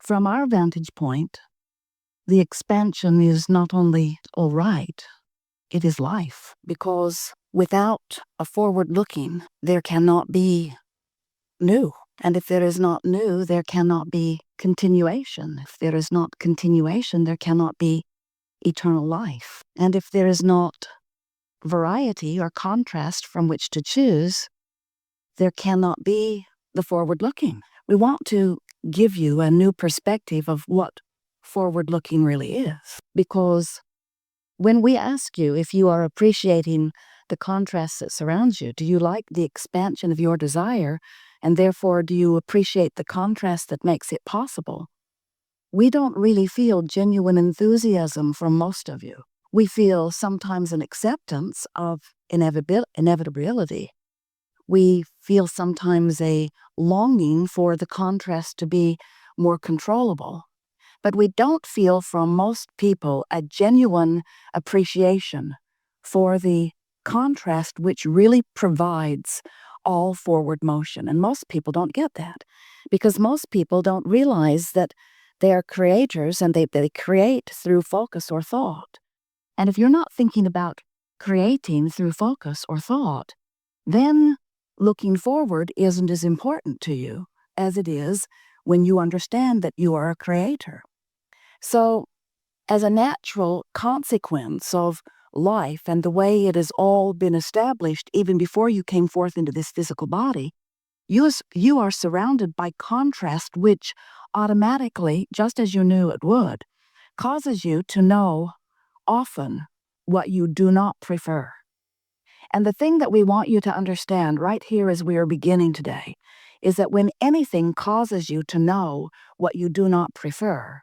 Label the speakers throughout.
Speaker 1: From our vantage point, the expansion is not only all right, it is life. Because without a forward-looking, there cannot be new. And if there is not new, there cannot be continuation. If there is not continuation, there cannot be eternal life. And if there is not variety or contrast from which to choose, there cannot be the forward-looking. We want to give you a new perspective of what forward-looking really is. Because when we ask you if you are appreciating the contrast that surrounds you, do you like the expansion of your desire, and therefore do you appreciate the contrast that makes it possible? We don't really feel genuine enthusiasm from most of you. We feel sometimes an acceptance of inevitability. We feel sometimes a longing for the contrast to be more controllable. But we don't feel from most people a genuine appreciation for the contrast which really provides all forward motion. And most people don't get that because most people don't realize that they are creators and they create through focus or thought. And if you're not thinking about creating through focus or thought, then looking forward isn't as important to you as it is when you understand that you are a creator. So, as a natural consequence of life and the way it has all been established even before you came forth into this physical body, you are surrounded by contrast which automatically, just as you knew it would, causes you to know often what you do not prefer. And the thing that we want you to understand right here as we are beginning today is that when anything causes you to know what you do not prefer,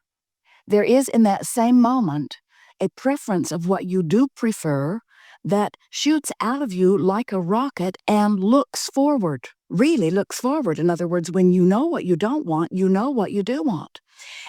Speaker 1: there is in that same moment a preference of what you do prefer that shoots out of you like a rocket and looks forward, really looks forward. In other words, when you know what you don't want, you know what you do want.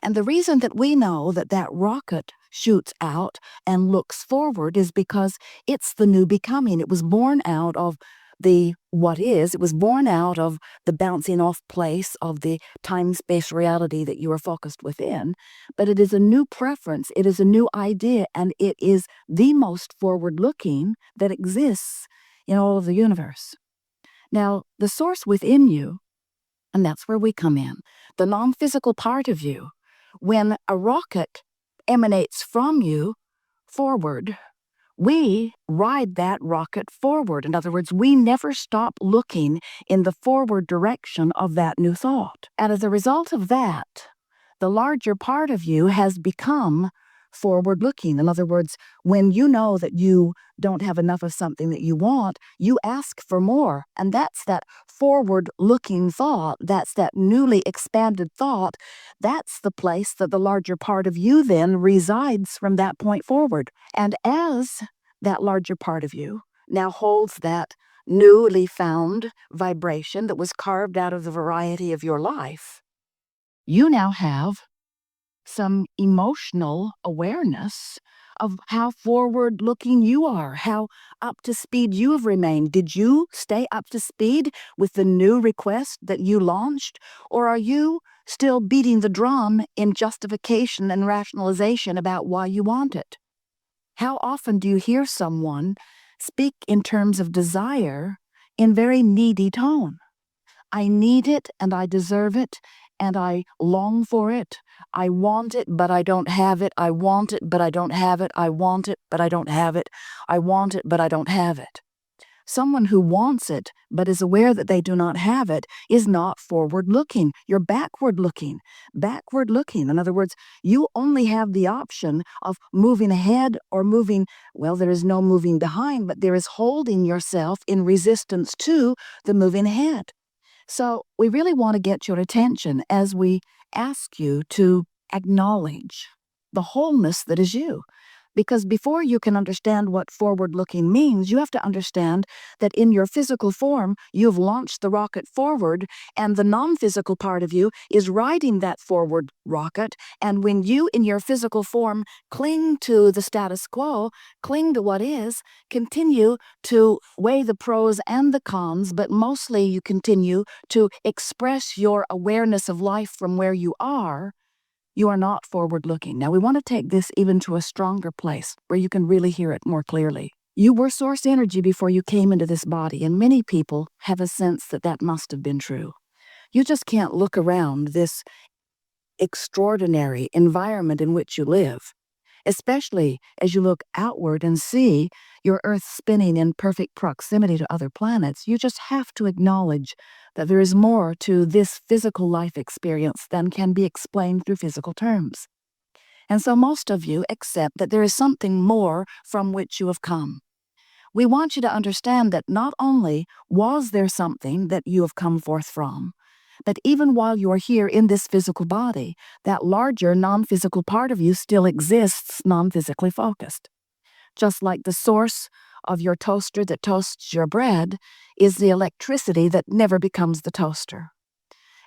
Speaker 1: And the reason that we know that that rocket shoots out and looks forward is because it's the new becoming. It was born out of the what is. It was born out of the bouncing off place of the time-space reality that you are focused within. But it is a new preference. It is a new idea, and it is the most forward-looking that exists in all of the universe. Now, the source within you, and that's where we come in, the non-physical part of you, when a rocket emanates from you forward, we ride that rocket forward. In other words, we never stop looking in the forward direction of that new thought. And as a result of that, the larger part of you has become forward-looking. In other words, when you know that you don't have enough of something that you want, you ask for more. And that's that forward-looking thought. That's that newly expanded thought. That's the place that the larger part of you then resides from that point forward. And as that larger part of you now holds that newly found vibration that was carved out of the variety of your life, you now have some emotional awareness of how forward-looking you are, how up to speed you have remained. Did you stay up to speed with the new request that you launched, or are you still beating the drum in justification and rationalization about why you want it? How often do you hear someone speak in terms of desire in very needy tone? I need it and I deserve it and I long for it. I want it, but I don't have it. I want it, but I don't have it. I want it, but I don't have it. I want it, but I don't have it. Someone who wants it, but is aware that they do not have it, is not forward-looking. You're backward-looking. Backward-looking. In other words, you only have the option of moving ahead or moving, well, there is no moving behind, but there is holding yourself in resistance to the moving ahead. So we really want to get your attention as we ask you to acknowledge the wholeness that is you. Because before you can understand what forward-looking means, you have to understand that in your physical form, you've launched the rocket forward, and the non-physical part of you is riding that forward rocket. And when you, in your physical form, cling to the status quo, cling to what is, continue to weigh the pros and the cons, but mostly you continue to express your awareness of life from where you are, You are not forward-looking. Now, we want to take this even to a stronger place where you can really hear it more clearly. You were source energy before you came into this body, and many people have a sense that that must have been true. You just can't look around this extraordinary environment in which you live, especially as you look outward and see your Earth spinning in perfect proximity to other planets. You just have to acknowledge that there is more to this physical life experience than can be explained through physical terms. And so most of you accept that there is something more from which you have come. We want you to understand that not only was there something that you have come forth from, but even while you are here in this physical body, that larger non-physical part of you still exists non-physically focused. Just like the source of your toaster that toasts your bread is the electricity that never becomes the toaster.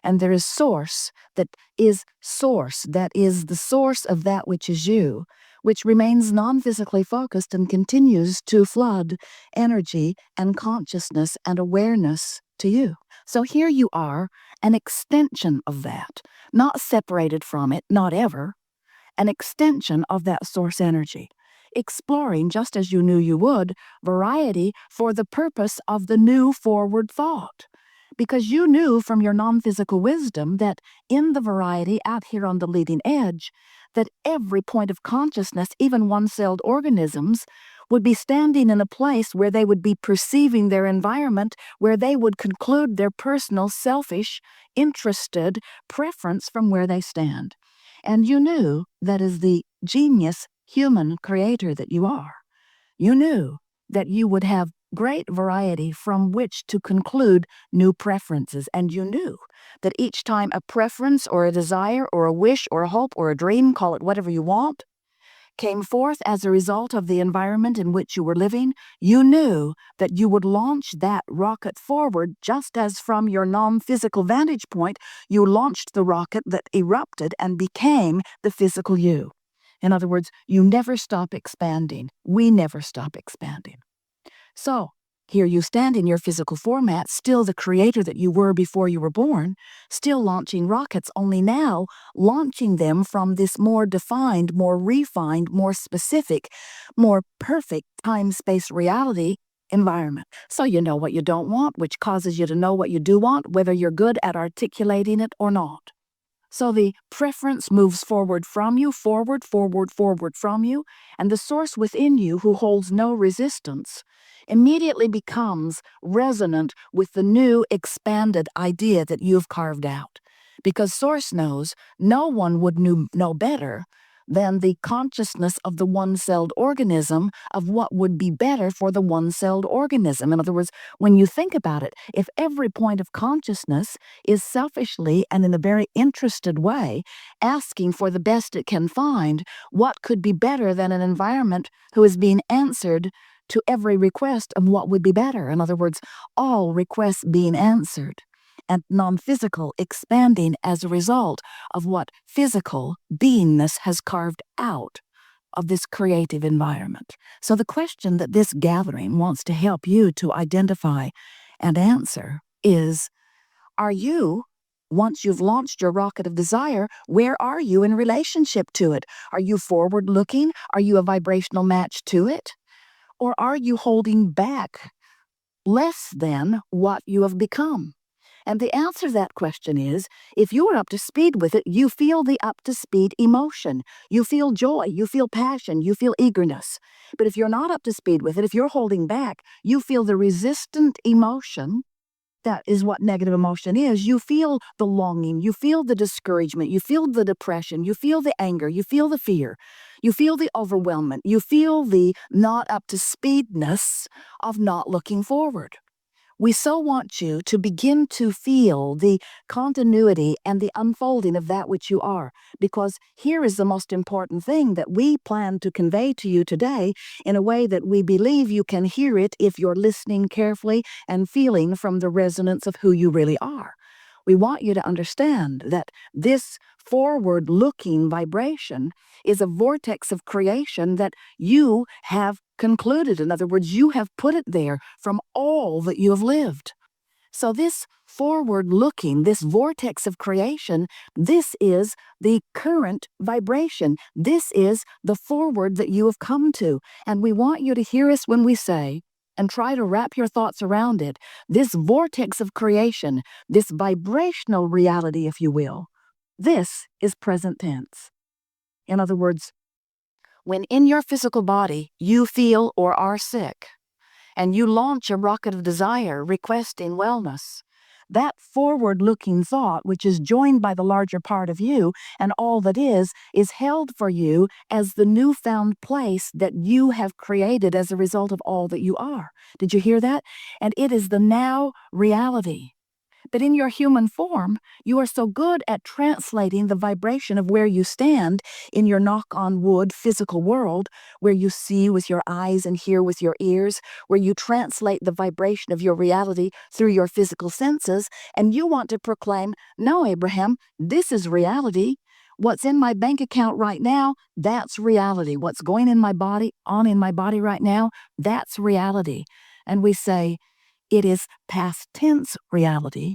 Speaker 1: And there is source, that is the source of that which is you, which remains non-physically focused and continues to flood energy and consciousness and awareness to you. So here you are, an extension of that, not separated from it, not ever, an extension of that source energy, exploring, just as you knew you would, variety for the purpose of the new forward thought. Because you knew from your non-physical wisdom that in the variety out here on the leading edge, that every point of consciousness, even one-celled organisms, would be standing in a place where they would be perceiving their environment, where they would conclude their personal, selfish, interested preference from where they stand. And you knew that as the genius human creator that you are, you knew that you would have great variety from which to conclude new preferences, and you knew that each time a preference or a desire or a wish or a hope or a dream, call it whatever you want, came forth as a result of the environment in which you were living, you knew that you would launch that rocket forward just as from your non-physical vantage point, you launched the rocket that erupted and became the physical you. In other words, you never stop expanding. We never stop expanding. So, here you stand in your physical format, still the creator that you were before you were born, still launching rockets, only now launching them from this more defined, more refined, more specific, more perfect time-space reality environment. So you know what you don't want, which causes you to know what you do want, whether you're good at articulating it or not. So the preference moves forward from you, forward from you, and the source within you, who holds no resistance, immediately becomes resonant with the new expanded idea that you've carved out. Because source knows no one would know better than the consciousness of the one-celled organism of what would be better for the one-celled organism. In other words, when you think about it, if every point of consciousness is selfishly and in a very interested way asking for the best it can find, what could be better than an environment who is being answered to every request of what would be better? In other words, all requests being answered, and non-physical expanding as a result of what physical beingness has carved out of this creative environment. So the question that this gathering wants to help you to identify and answer is, are you, once you've launched your rocket of desire, where are you in relationship to it? Are you forward-looking? Are you a vibrational match to it? Or are you holding back less than what you have become? And the answer to that question is, if you are up to speed with it, you feel the up-to-speed emotion. You feel joy, you feel passion, you feel eagerness. But if you're not up to speed with it, if you're holding back, you feel the resistant emotion. That is what negative emotion is. You feel the longing, you feel the discouragement, you feel the depression, you feel the anger, you feel the fear, you feel the overwhelmment, you feel the not up to speedness of not looking forward. We so want you to begin to feel the continuity and the unfolding of that which you are, because here is the most important thing that we plan to convey to you today in a way that we believe you can hear it if you're listening carefully and feeling from the resonance of who you really are. We want you to understand that this forward-looking vibration is a vortex of creation that you have concluded. In other words, you have put it there from all that you have lived. So this forward looking, this vortex of creation, this is the current vibration. This is the forward that you have come to. And we want you to hear us when we say, and try to wrap your thoughts around it, this vortex of creation, this vibrational reality, if you will, this is present tense. In other words, when in your physical body you feel or are sick, and you launch a rocket of desire requesting wellness, that forward-looking thought, which is joined by the larger part of you, and all that is held for you as the newfound place that you have created as a result of all that you are. Did you hear that? And it is the now reality. But in your human form, you are so good at translating the vibration of where you stand in your knock-on-wood physical world, where you see with your eyes and hear with your ears, where you translate the vibration of your reality through your physical senses, and you want to proclaim, no, Abraham, this is reality. What's in my bank account right now, that's reality. What's going in my body, on in my body right now, that's reality. And we say, it is past tense reality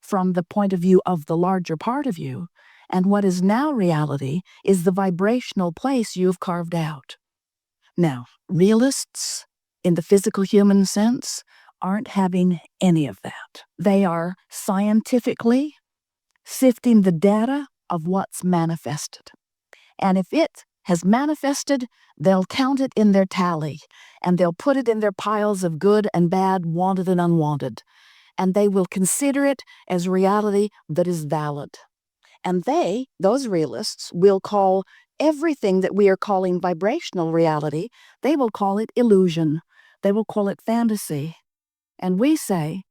Speaker 1: from the point of view of the larger part of you, and what is now reality is the vibrational place you've carved out. Now, realists, in the physical human sense, aren't having any of that. They are scientifically sifting the data of what's manifested. And if it has manifested, they'll count it in their tally, and they'll put it in their piles of good and bad, wanted and unwanted, and they will consider it as reality that is valid. And they, those realists, will call everything that we are calling vibrational reality, they will call it illusion. They will call it fantasy. And we say,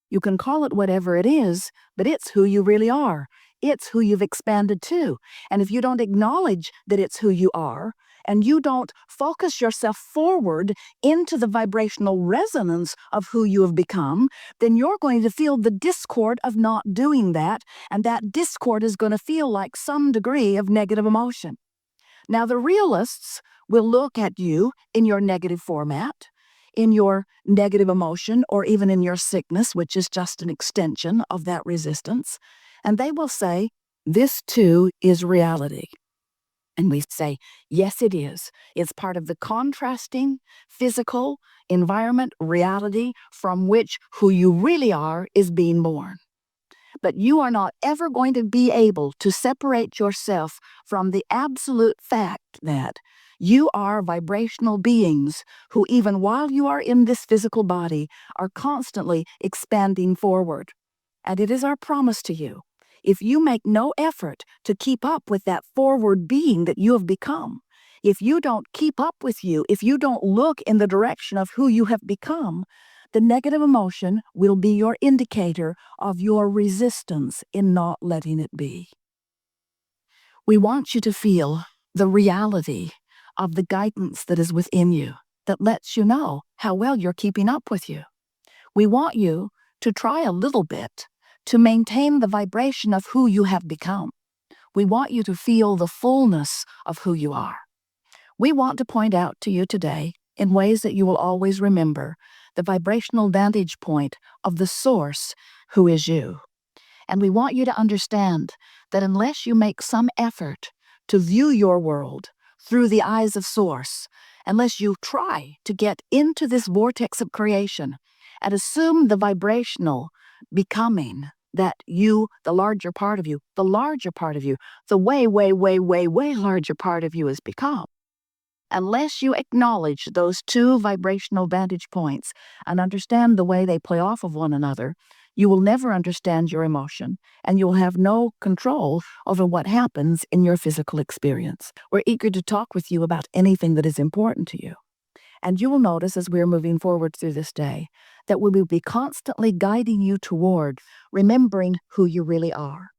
Speaker 1: you can call it whatever it is, but it's who you really are. It's who you've expanded to. And if you don't acknowledge that it's who you are, and you don't focus yourself forward into the vibrational resonance of who you have become, then you're going to feel the discord of not doing that, and that discord is going to feel like some degree of negative emotion. Now, the realists will look at you in your negative format, in your negative emotion, or even in your sickness, which is just an extension of that resistance, and they will say, this too is reality. And we say, yes, it is. It's part of the contrasting physical environment reality from which who you really are is being born. But you are not ever going to be able to separate yourself from the absolute fact that you are vibrational beings who, even while you are in this physical body, are constantly expanding forward. And it is our promise to you, if you make no effort to keep up with that forward being that you have become, if you don't keep up with you, if you don't look in the direction of who you have become, the negative emotion will be your indicator of your resistance in not letting it be. We want you to feel the reality of the guidance that is within you that lets you know how well you're keeping up with you. We want you to try a little bit to maintain the vibration of who you have become. We want you to feel the fullness of who you are. We want to point out to you today, in ways that you will always remember, the vibrational vantage point of the source who is you. And we want you to understand that unless you make some effort to view your world through the eyes of source, unless you try to get into this vortex of creation and assume the vibrational becoming that you, the larger part of you, the way, way, way, way, way larger part of you has become, unless you acknowledge those two vibrational vantage points and understand the way they play off of one another, you will never understand your emotion, and you will have no control over what happens in your physical experience. We're eager to talk with you about anything that is important to you. And you will notice as we're moving forward through this day that we will be constantly guiding you toward remembering who you really are.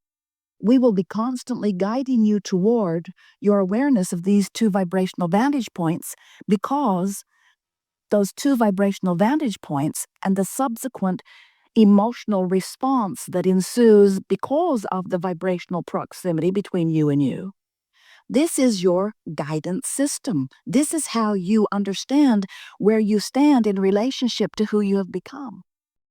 Speaker 1: We will be constantly guiding you toward your awareness of these two vibrational vantage points, because those two vibrational vantage points and the subsequent emotional response that ensues because of the vibrational proximity between you and you. This is your guidance system. This is how you understand where you stand in relationship to who you have become.